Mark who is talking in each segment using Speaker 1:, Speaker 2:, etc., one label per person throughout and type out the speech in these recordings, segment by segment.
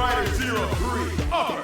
Speaker 1: SFA3 upper.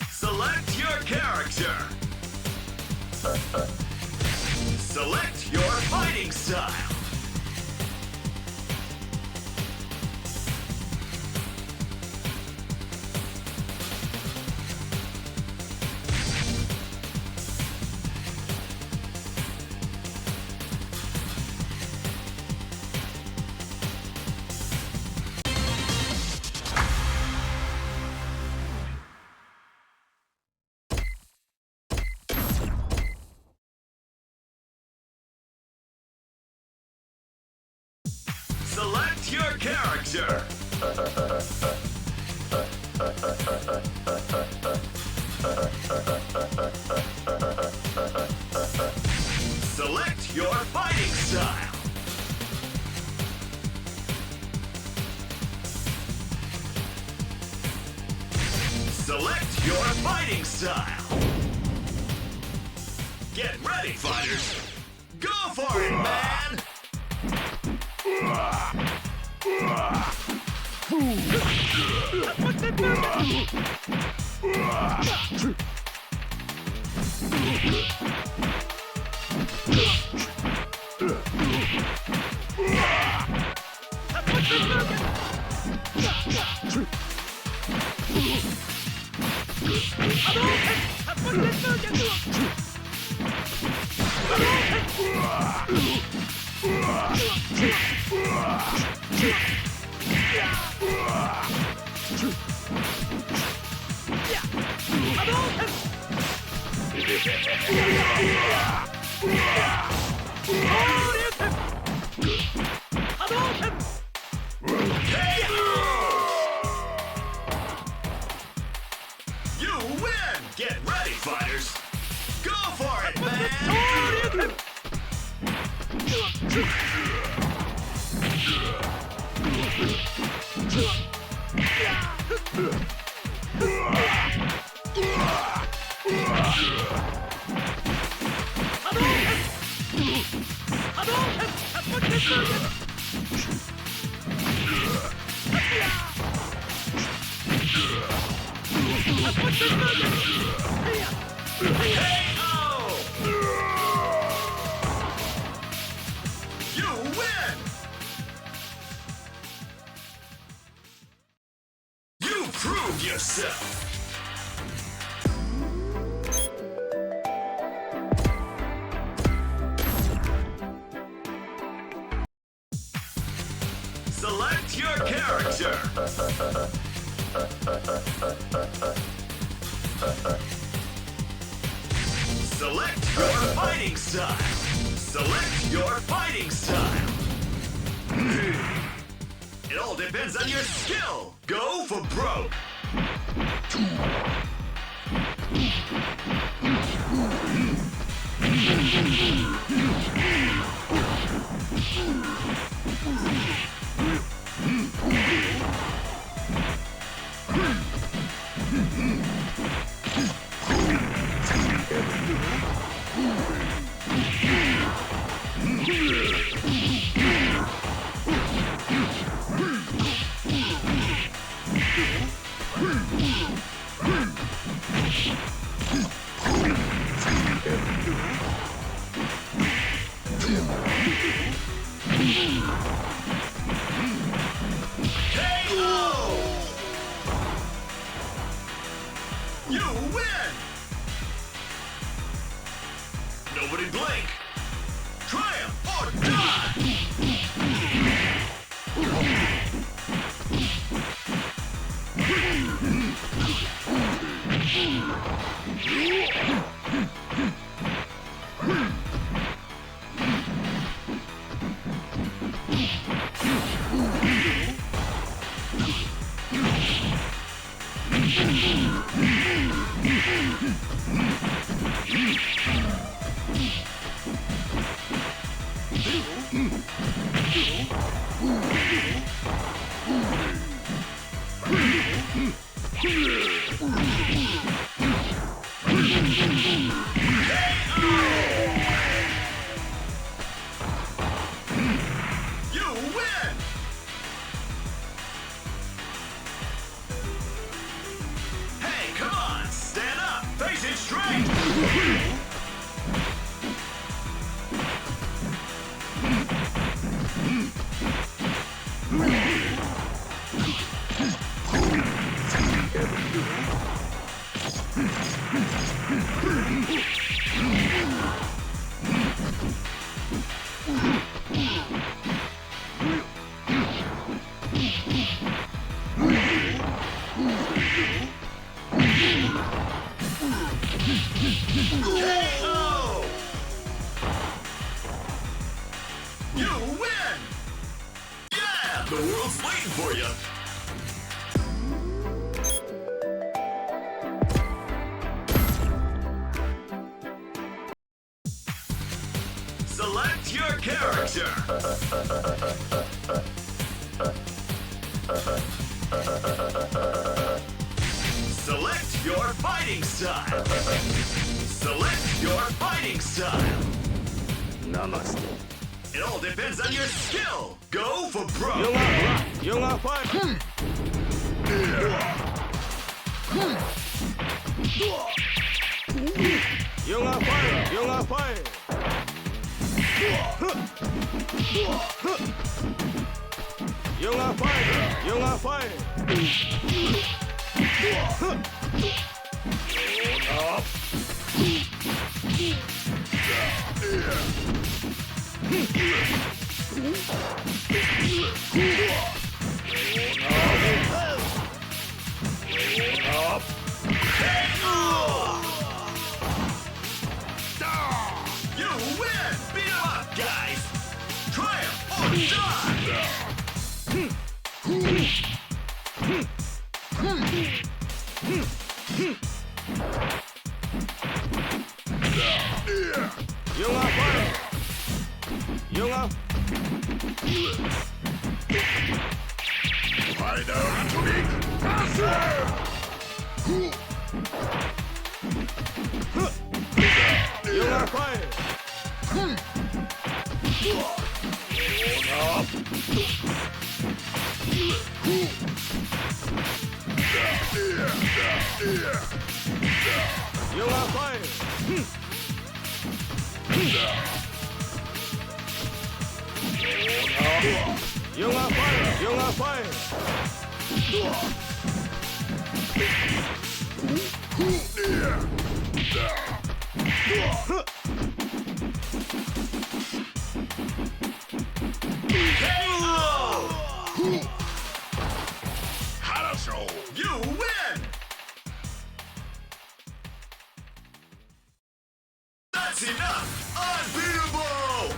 Speaker 2: Select your character. Select your fighting style. Select your character. Select your fighting style. Select your fighting style. Get ready, fighters. Go for it, man! You win! Get ready, fighters! Go for it, man! You win! You proved yourself! Select your character! Select your fighting style! Select your fighting style! It all depends on your skill! Go for broke! You win! Nobody blink! Triumph or die! KO! You win! Yeah! The world's waiting for you! Select your character! Select your fighting style! Select your fighting style!
Speaker 1: Namaste.
Speaker 2: It all depends on your skill! Go for broke!
Speaker 1: Young are fine. Young are fine. Young are fine. Young are fine. Young are fine. Up.
Speaker 2: You win! Beat 'em up, guys! Triumph or die!
Speaker 1: Young are fine. Young are.
Speaker 2: Final atomic master!
Speaker 1: Young are fine. Young are fine. Young are fine. Young are fine.
Speaker 2: You win! That's enough! Unbeatable!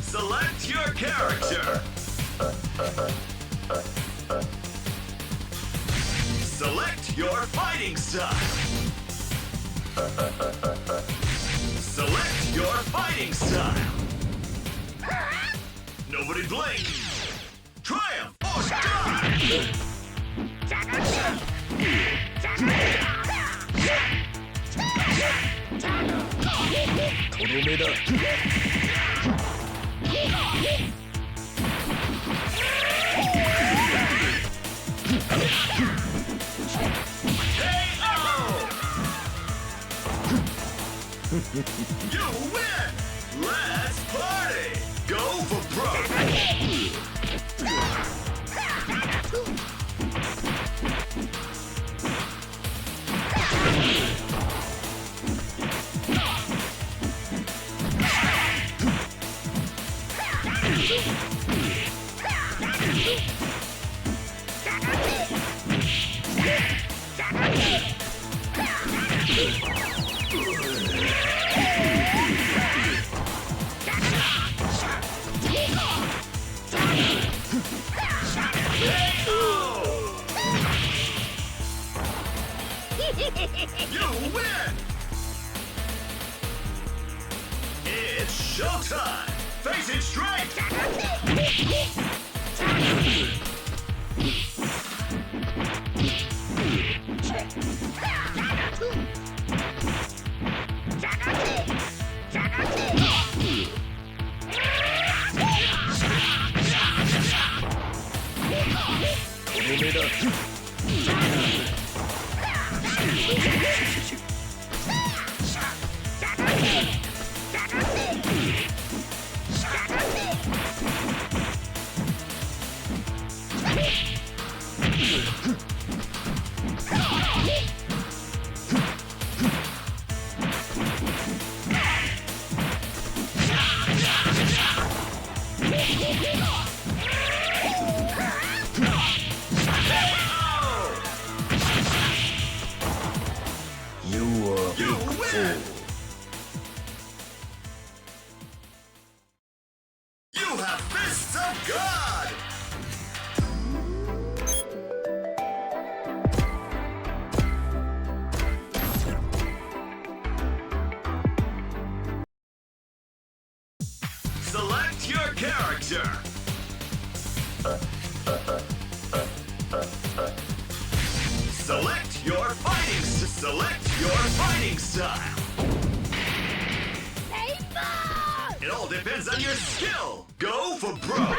Speaker 2: Select your character! Select your fighting style! Select your fighting style! Nobody blink! Triumph or die! You win! Let's party! Go for broke! You win! It's showtime! Face it straight! Select your fighting style. It all depends on your skill. Go for broke.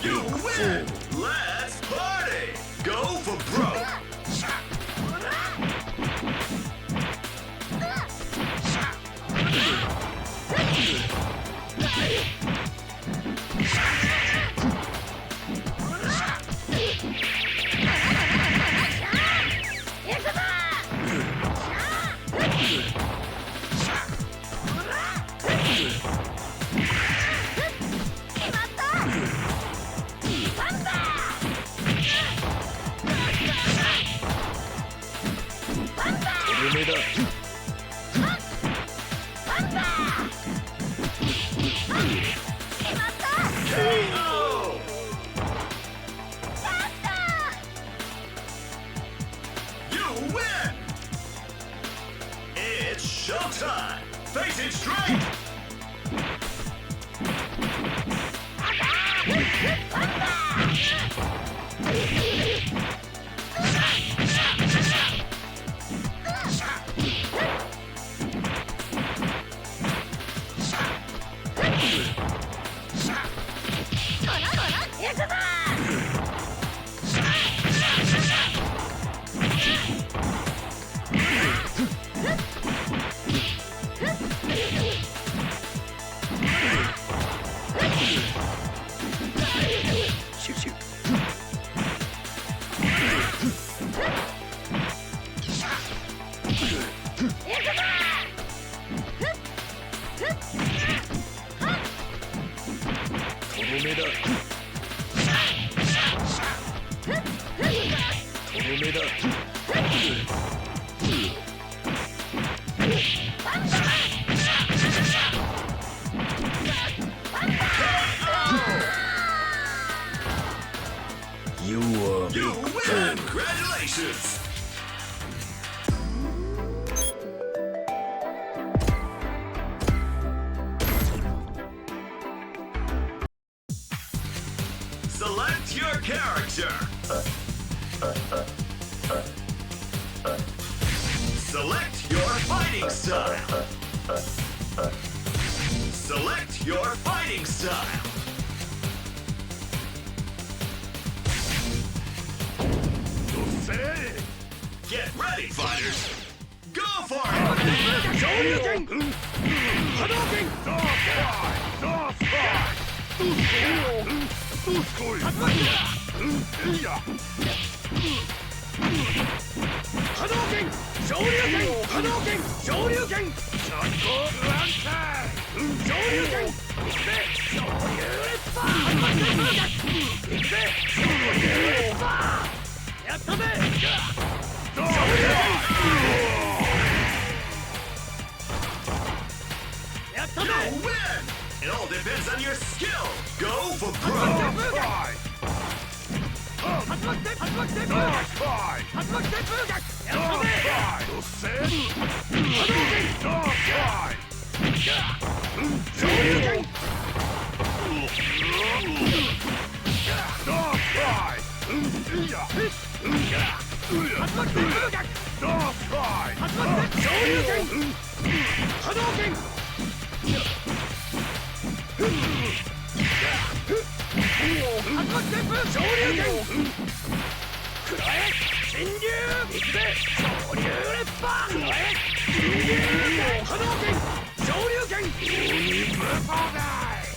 Speaker 1: You
Speaker 2: win! Let's party! Go for broke! Showtime! Facing straight!
Speaker 1: You win!
Speaker 2: Congratulations! Select your character. Select your fighting style. Select your fighting style. Get ready, fighters. Go for it! You win! It all depends on your skill. Go for broke.
Speaker 3: 波動拳竜巻旋風昇竜拳くらえ神竜行くぜ昇竜レッパーくらえ神竜波動拳昇竜拳鬼無双だい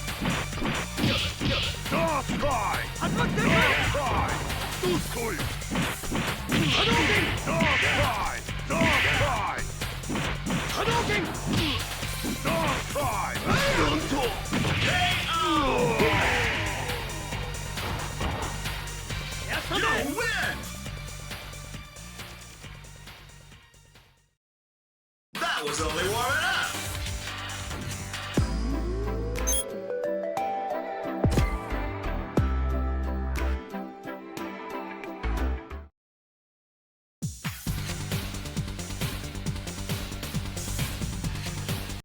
Speaker 3: ダースカイ竜巻旋風どうすこい波動拳ダースカイダースカイ波動拳ダースカイなんと KO! You win! That was only warming up!